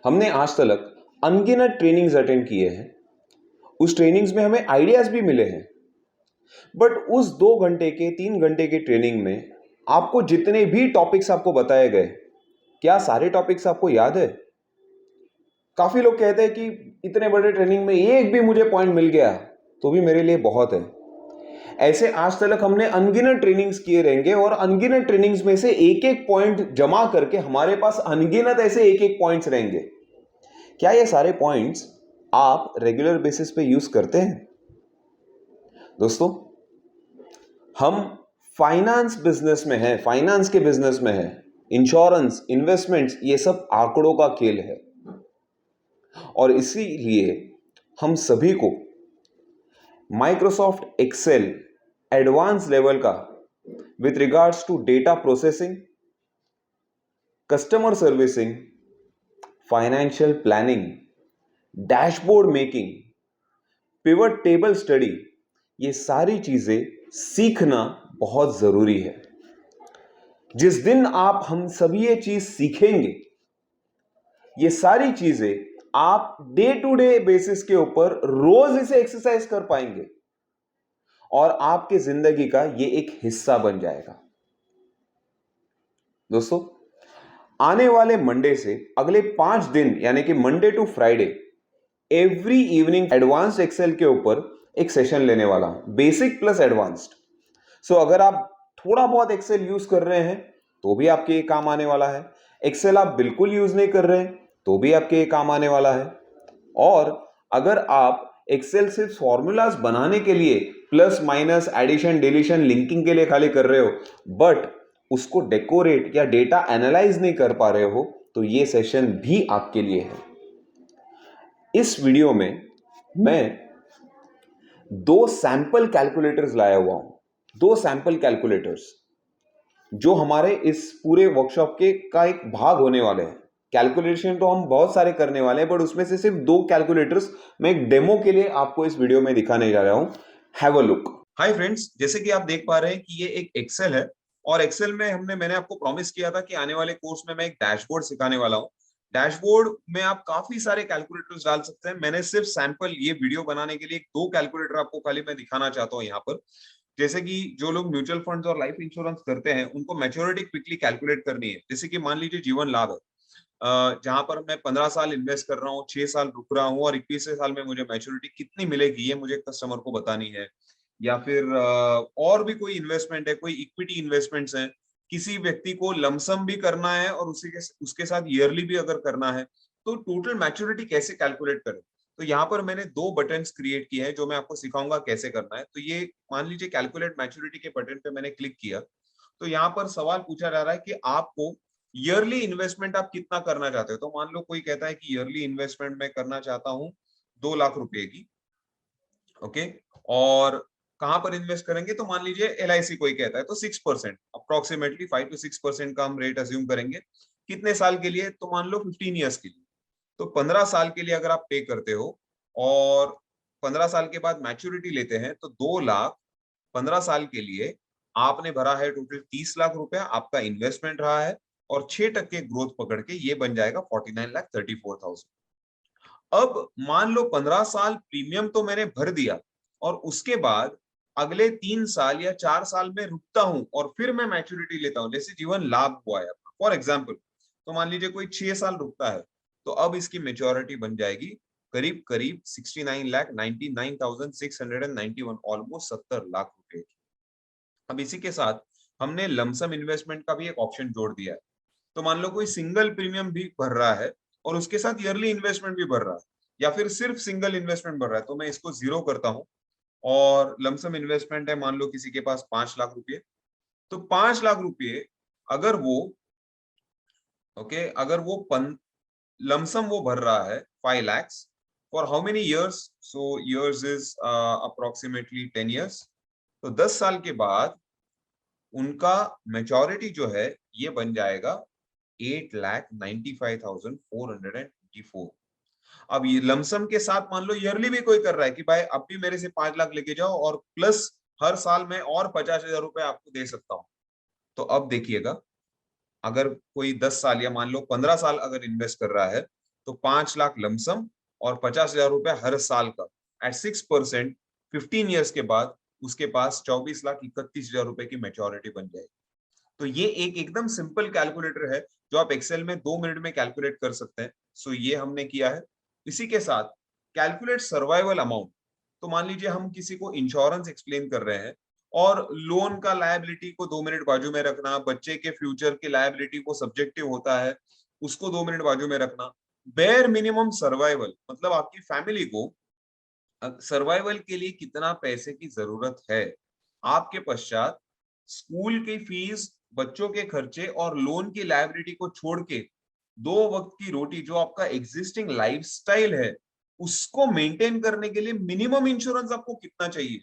हमने आज तक अनगिनत ट्रेनिंग्स अटेंड किए हैं। उस ट्रेनिंग्स में हमें आइडियाज भी मिले हैं। बट उस 2 घंटे के 3 घंटे के ट्रेनिंग में आपको जितने भी टॉपिक्स आपको बताए गए, क्या सारे टॉपिक्स आपको याद है? काफी लोग कहते हैं कि इतने बड़े ट्रेनिंग में एक भी मुझे पॉइंट मिल गया तो भी मेरे लिए बहुत है। ऐसे आज तक हमने अनगिनत ट्रेनिंग्स किए रहेंगे और अनगिनत ट्रेनिंग्स में से एक एक पॉइंट जमा करके हमारे पास अनगिनत ऐसे एक एक पॉइंट्स रहेंगे। क्या ये सारे पॉइंट्स आप रेगुलर बेसिस पे यूज करते हैं? दोस्तों, हम फाइनेंस बिजनेस में हैं, फाइनेंस के बिजनेस में हैं। इंश्योरेंस, इन्वेस्टमेंट्स, ये सब आंकड़ों का खेल है और इसीलिए हम सभी को माइक्रोसॉफ्ट एक्सेल एडवांस लेवल का with regards to data processing, customer servicing, financial planning, dashboard making, pivot table study, ये सारी चीजें सीखना बहुत जरूरी है। जिस दिन आप हम सभी ये चीज सीखेंगे, ये सारी चीजें आप डे टू डे बेसिस के ऊपर रोज इसे एक्सरसाइज कर पाएंगे और आपके जिंदगी का ये एक हिस्सा बन जाएगा। दोस्तों, आने वाले मंडे से अगले 5 दिन यानी कि Monday to Friday every evening advanced Excel के ऊपर एक सेशन लेने वाला हूं, बेसिक प्लस एडवांस्ड। सो अगर आप थोड़ा बहुत एक्सेल यूज कर रहे हैं तो भी आपके ये काम आने वाला है। एक्सेल आप बिल्कुल यूज नहीं कर रहे हैं तो भी आपके ये काम आने वाला है। और अगर आप एक्सेल सिर्फ फॉर्मूलाज बनाने के लिए, plus minus addition deletion linking के लिए खाली कर रहे हो, बट उसको डेकोरेट या डेटा एनालाइज नहीं कर पा रहे हो, तो ये सेशन भी आपके लिए है। इस वीडियो में मैं 2 सैंपल कैलकुलेटर्स लाया हुआ हूं, 2 सैंपल कैलकुलेटर्स जो हमारे इस पूरे वर्कशॉप के का एक भाग होने वाले हैं। कैलकुलेशन तो हम बहुत सारे करने वाले हैं, बट उसमें से सिर्फ 2 कैलकुलेटर्स मैं एक डेमो के लिए आपको इस वीडियो में दिखाने जा रहा हूं। Have a look. Hi friends, जैसे कि आप देख पा रहे हैं कि ये एक एक्सेल है और एक्सेल में मैंने आपको प्रॉमिस किया था कि आने वाले कोर्स में मैं एक डैशबोर्ड सिखाने वाला हूं। डैशबोर्ड में आप काफी सारे कैलकुलेटर्स डाल सकते हैं। मैंने सिर्फ सैंपल ये वीडियो बनाने के लिए 2 कैलकुलेटर आपको खाली मैं दिखाना चाहता हूं यहाँ पर। जैसे कि जो लोग म्यूचुअल फंड्स और लाइफ इंश्योरेंस करते हैं, उनको मैच्योरिटी क्विकली कैलकुलेट करनी है। जैसे कि मान लीजिए जीवन लाभ है, जहां पर मैं 15 साल इन्वेस्ट कर रहा हूँ, 6 साल रुक रहा हूँ और 21वें साल में मुझे मैच्योरिटी कितनी मिलेगी ये मुझे कस्टमर को बतानी है। या फिर और भी कोई इन्वेस्टमेंट है, कोई इक्विटी इन्वेस्टमेंट्स हैं, किसी व्यक्ति को लमसम भी करना है और उसके साथ ईयरली भी अगर करना है, तो टोटल मैच्योरिटी कैसे कैलकुलेट करें। तो यहाँ पर मैंने 2 बटन्स क्रिएट किए हैं जो मैं आपको सिखाऊंगा कैसे करना है। तो ये मान लीजिए कैलकुलेट मैच्योरिटी के बटन पे मैंने क्लिक किया, तो यहाँ पर सवाल पूछा जा रहा है कि आपको ईयरली इन्वेस्टमेंट आप कितना करना चाहते हो। तो मान लो कोई कहता है कि ईयरली इन्वेस्टमेंट मैं करना चाहता हूँ 2 लाख रुपए की, ओके, और कहां पर इन्वेस्ट करेंगे, तो मान लीजिए LIC कोई कहता है तो 6%, अप्रोक्सीमेटली 5 to 6% का हम रेट अज्यूम करेंगे। कितने साल के लिए, तो मान लो 15 ईयर्स के लिए। तो 15 साल के लिए अगर आप पे करते हो और 15 साल के बाद मैच्योरिटी लेते हैं, तो 2 लाख 15 साल के लिए आपने भरा है टोटल 30 लाख रुपया, आपका इन्वेस्टमेंट रहा है और 6% ग्रोथ पकड़ के ये बन जाएगा 49,34,000। अब मान लो 15 साल प्रीमियम तो मैंने भर दिया और उसके बाद अगले 3 साल या 4 साल में रुकता हूं और फिर मैं मैच्योरिटी लेता हूं, जैसे जीवन लाभ हुआ है फॉर एग्जाम्पल। तो मान लीजिए कोई 6 साल रुकता है, तो अब इसकी मेच्योरिटी बन जाएगी करीब करीब 69,99,691, ऑलमोस्ट 70 लाख रुपए की। अब इसी के साथ हमने लमसम इन्वेस्टमेंट का भी एक ऑप्शन जोड़ दिया है। तो मान लो कोई सिंगल प्रीमियम भी भर रहा है और उसके साथ ईयरली इन्वेस्टमेंट भी भर रहा है, या फिर सिर्फ सिंगल इन्वेस्टमेंट भर रहा है, तो मैं इसको 0 करता हूं और लमसम इन्वेस्टमेंट है मान लो किसी के पास 5 लाख रुपए। तो 5 लाख रुपए अगर वो ओके अगर वो लमसम वो भर रहा है 5 lakhs for how many years, so years is approximately 10 years। तो 10 साल के बाद उनका मेचोरिटी जो है ये बन जाएगा 8,95,424। अब ये लमसम के साथ मान लो ईयरली भी कोई कर रहा है कि भाई अब भी मेरे से 5 लाख लेके जाओ और प्लस हर साल मैं और 50,000 रुपए आपको दे सकता हूं। तो अब देखिएगा, अगर कोई 10 साल या मान लो 15 साल अगर इन्वेस्ट कर रहा है, तो 5 लाख लमसम और 50,000 रुपए हर साल का एट 6%, 15 ईयर्स के बाद उसके पास 24,31,000 रुपए की मेच्योरिटी बन जाएगी। तो ये एक एकदम सिंपल कैलकुलेटर है जो आप एक्सेल में 2 मिनट में कैलकुलेट कर सकते हैं। सो ये हमने किया है। इसी के साथ कैलकुलेट सर्वाइवल अमाउंट। तो मान लीजिए हम किसी को इंश्योरेंस एक्सप्लेन कर रहे हैं और लोन का लायबिलिटी को 2 मिनट बाजू में रखना, बच्चे के फ्यूचर की लायबिलिटी को सब्जेक्टिव होता है उसको 2 मिनट बाजू में रखना। बेयर मिनिमम सर्वाइवल मतलब आपकी फैमिली को सर्वाइवल के लिए कितना पैसे की जरूरत है। आपके पश्चात स्कूल की फीस, बच्चों के खर्चे और लोन की लायबिलिटी को छोड़ के 2 वक्त की रोटी जो आपका एग्जिस्टिंग लाइफस्टाइल है उसको मेंटेन करने के लिए मिनिमम इंश्योरेंस आपको कितना चाहिए।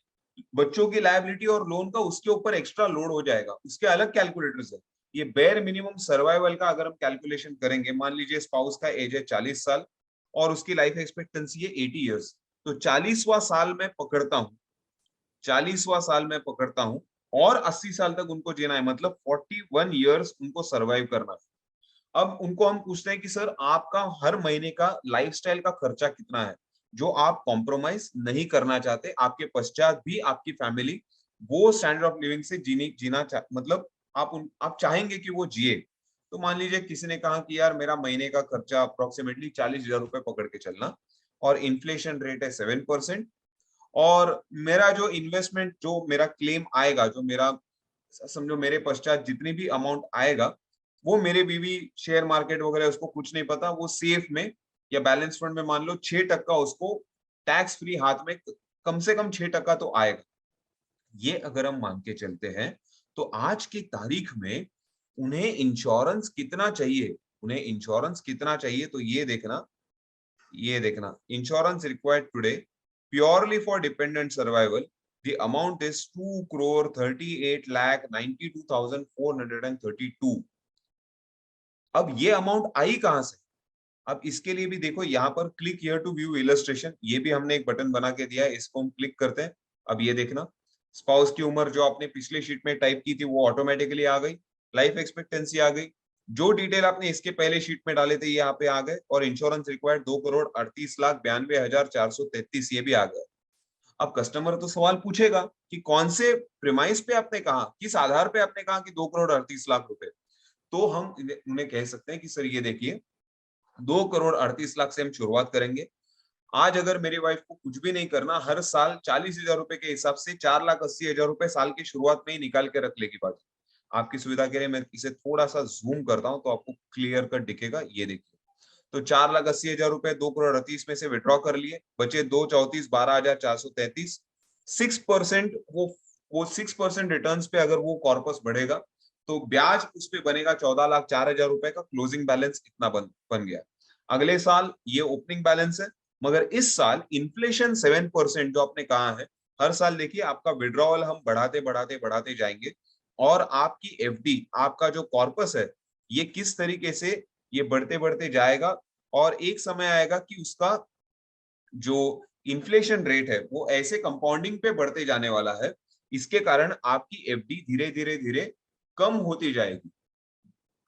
बच्चों की लायबिलिटी और लोन का उसके ऊपर एक्स्ट्रा लोड हो जाएगा, उसके अलग कैलकुलेटर्स है। ये बेयर मिनिमम सर्वाइवल का अगर हम कैलकुलेशन करेंगे, मान लीजिए स्पाउस का एज है 40 साल और उसकी लाइफ एक्सपेक्टेंसी है 80 ईयर्स, तो 40वां साल में पकड़ता हूं, 40वां साल में पकड़ता हूं और 80 साल तक उनको जीना है, मतलब 41 ईयर्स उनको सरवाइव करना है। अब उनको हम पूछते हैं कि सर आपका हर महीने का लाइफस्टाइल का खर्चा कितना है जो आप कॉम्प्रोमाइज नहीं करना चाहते, आपके पश्चात भी आपकी फैमिली वो स्टैंडर्ड ऑफ लिविंग से मतलब आप चाहेंगे कि वो जिए। तो मान लीजिए किसी ने कहा कि यार मेरा महीने का खर्चा अप्रोक्सीमेटली 40,000 रुपए पकड़ के चलना और इन्फ्लेशन रेट है 7%, और मेरा जो इन्वेस्टमेंट जो मेरा क्लेम आएगा, जो मेरा समझो मेरे पश्चात जितनी भी अमाउंट आएगा वो मेरे बीवी शेयर मार्केट वगैरह उसको कुछ नहीं पता, वो सेफ में या बैलेंस फंड में मान लो 6% उसको टैक्स फ्री हाथ में कम से कम 6% तो आएगा। ये अगर हम मान के चलते हैं तो आज की तारीख में उन्हें इंश्योरेंस कितना चाहिए, उन्हें इंश्योरेंस कितना चाहिए, तो ये देखना insurance required today purely for dependent survival, the amount is 2,38,92,432। अब ये अमाउंट आई कहां से? अब इसके लिए भी देखो यहाँ पर click here to view illustration, ये भी हमने एक बटन बना के दिया है, इसको हम क्लिक करते हैं। अब ये देखना स्पाउस की उम्र जो आपने पिछले शीट में टाइप की थी वो ऑटोमेटिकली आ गई, लाइफ एक्सपेक्टेंसी आ गई, जो डिटेल आपने इसके पहले शीट में डाले थे ये यहाँ पे आ गए, और इंश्योरेंस रिक्वायर्ड 2,38,92,433 ये भी आ गया। अब कस्टमर तो सवाल पूछेगा कि कौन से प्रिमाइस पे आपने कहा, किस आधार पे आपने कहा कि 2,38,00,000 रुपए। तो हम उन्हें कह सकते हैं कि सर ये देखिए 2,38,00,000 से हम शुरुआत करेंगे। आज अगर मेरी वाइफ को कुछ भी नहीं करना, हर साल 40,000 रुपए के हिसाब से 4,80,000 रुपए साल की शुरुआत में ही निकाल के रख लेगी बाजी। आपकी सुविधा के लिए मैं इसे थोड़ा सा जूम करता हूं तो आपको क्लियर कट दिखेगा। ये देखिए, तो 4,80,000 रुपए 2,38,00,000 में से विड्रॉ कर लिए, बचे 2,34,00,000, 12,433। 6% वो 6% रिटर्न्स पे अगर वो कॉर्पस बढ़ेगा तो ब्याज उस पे बनेगा 14,04,000 रुपए का, क्लोजिंग बैलेंस इतना बन गया। अगले साल ये ओपनिंग बैलेंस है, मगर इस साल इन्फ्लेशन 7% जो आपने कहा है, हर साल देखिए आपका विड्रॉवल हम बढ़ाते बढ़ाते बढ़ाते जाएंगे और आपकी एफडी, आपका जो कॉर्पस है ये किस तरीके से ये बढ़ते बढ़ते जाएगा और एक समय आएगा कि उसका जो इन्फ्लेशन रेट है वो ऐसे कंपाउंडिंग पे बढ़ते जाने वाला है। इसके कारण आपकी एफडी धीरे धीरे धीरे कम होती जाएगी,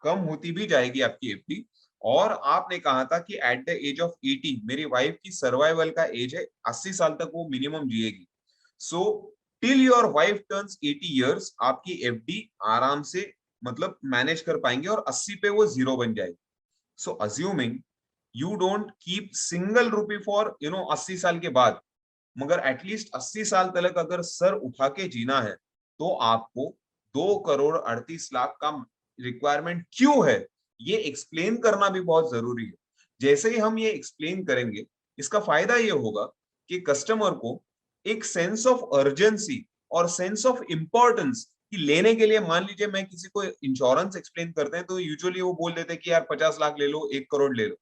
कम होती भी जाएगी आपकी एफडी। और आपने कहा था कि एट द एज ऑफ 80 मेरी वाइफ की सर्वाइवल का एज है, 80 साल तक वो मिनिमम जिएगी। So till your wife turns 80 years आपकी एफडी आराम से मतलब मैनेज कर पाएंगे और 80 पे वो जीरो बन जाएगी। So assuming you don't keep single rupee for 80 साल के बाद, मगर एटलीस्ट 80 साल तक अगर सर उठा के जीना है तो आपको 2,38,00,000 का रिक्वायरमेंट क्यों है ये एक्सप्लेन करना भी बहुत जरूरी है। जैसे ही हम ये एक्सप्लेन करेंगे इसका फायदा ये होगा कि कस्टमर को एक सेंस ऑफ अर्जेंसी और सेंस ऑफ इंपॉर्टेंस कि लेने के लिए, मान लीजिए मैं किसी को इंश्योरेंस एक्सप्लेन करते हैं तो यूजुअली वो बोल देते हैं कि यार 50 लाख ले लो, 1 करोड़ ले लो,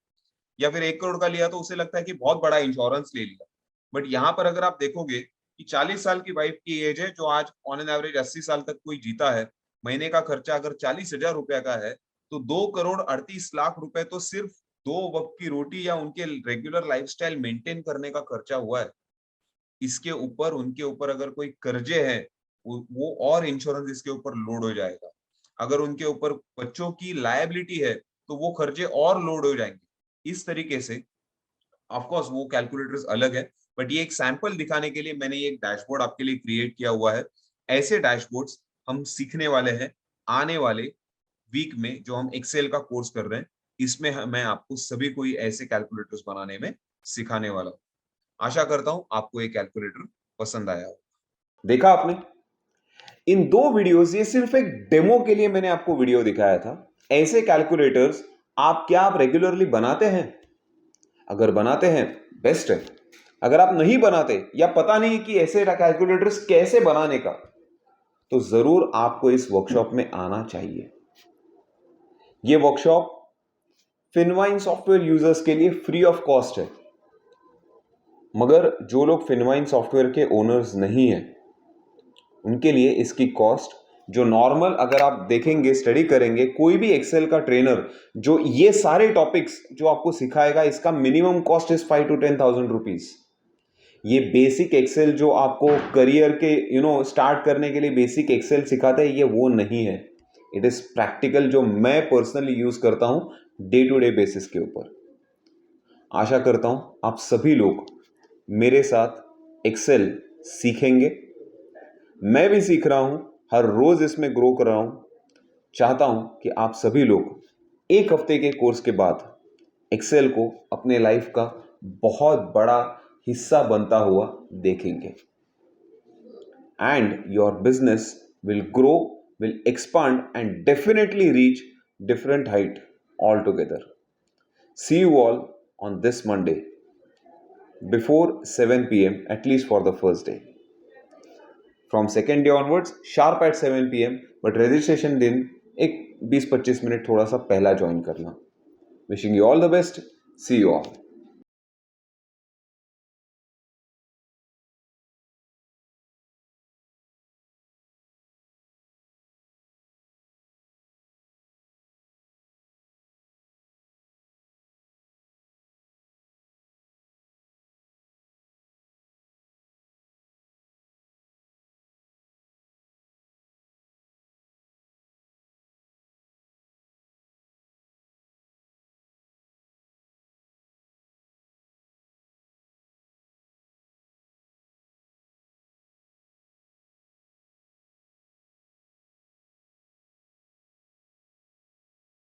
या फिर 1 करोड़ का लिया तो उसे लगता है कि बहुत बड़ा इंश्योरेंस ले लिया। बट यहाँ पर अगर आप देखोगे कि 40 साल की वाइफ की एज है, जो आज ऑन एन एवरेज 80 साल तक कोई जीता है, महीने का खर्चा अगर 40,000 रुपया का है, तो 2,38,00,000 रुपए तो सिर्फ 2 वक्त की रोटी या उनके रेगुलर लाइफस्टाइल मेंटेन करने का खर्चा हुआ है। इसके ऊपर उनके ऊपर अगर कोई कर्जे हैं वो और इंश्योरेंस इसके ऊपर लोड हो जाएगा। अगर उनके ऊपर बच्चों की लायबिलिटी है तो वो खर्चे और लोड हो जाएंगे। इस तरीके से ऑफ कोर्स वो कैलकुलेटर्स अलग है, बट ये एक सैंपल दिखाने के लिए मैंने ये एक डैशबोर्ड आपके लिए क्रिएट किया हुआ है। ऐसे डैशबोर्ड्स हम सीखने वाले हैं आने वाले वीक में, जो हम एक्सेल का कोर्स कर रहे हैं। इसमें मैं आपको सभी को ऐसे कैलकुलेटर्स बनाने में सिखाने वाला हूँ। आशा करता हूं आपको ये कैलकुलेटर पसंद आया हो। देखा आपने, इन दो वीडियोस, ये सिर्फ एक डेमो के लिए मैंने आपको वीडियो दिखाया था। ऐसे कैलकुलेटर्स आप रेगुलरली बनाते हैं? अगर बनाते हैं, बेस्ट है। अगर आप नहीं बनाते या पता नहीं कि ऐसे कैलकुलेटर्स कैसे बनाने का, तो जरूर आपको इस वर्कशॉप में आना चाहिए। ये वर्कशॉप फिनवाइन सॉफ्टवेयर यूजर्स के लिए फ्री ऑफ कॉस्ट है, मगर जो लोग फिनवाइन सॉफ्टवेयर के ओनर्स नहीं हैं, उनके लिए इसकी कॉस्ट जो नॉर्मल, अगर आप देखेंगे, स्टडी करेंगे, कोई भी एक्सेल का ट्रेनर जो ये सारे टॉपिक्स जो आपको सिखाएगा, इसका minimum cost is 5 to 10,000 rupees. ये बेसिक एक्सेल जो आपको करियर के स्टार्ट करने के लिए बेसिक एक्सेल सिखाते हैं, ये वो नहीं है। इट इज प्रैक्टिकल, जो मैं पर्सनली यूज करता हूं डे टू डे बेसिस के ऊपर। आशा करता हूं आप सभी लोग मेरे साथ एक्सेल सीखेंगे। मैं भी सीख रहा हूं, हर रोज इसमें ग्रो कर रहा हूं। चाहता हूं कि आप सभी लोग एक हफ्ते के कोर्स के बाद एक्सेल को अपने लाइफ का बहुत बड़ा हिस्सा बनता हुआ देखेंगे, and your business will grow, will expand and definitely reach different height all together. See you all on this Monday before 7 p.m. at least for the first day. From second day onwards, sharp at 7 p.m. but registration दिन एक 20-25 minute थोड़ा सा पहला join करना। Wishing you all the best. See you all.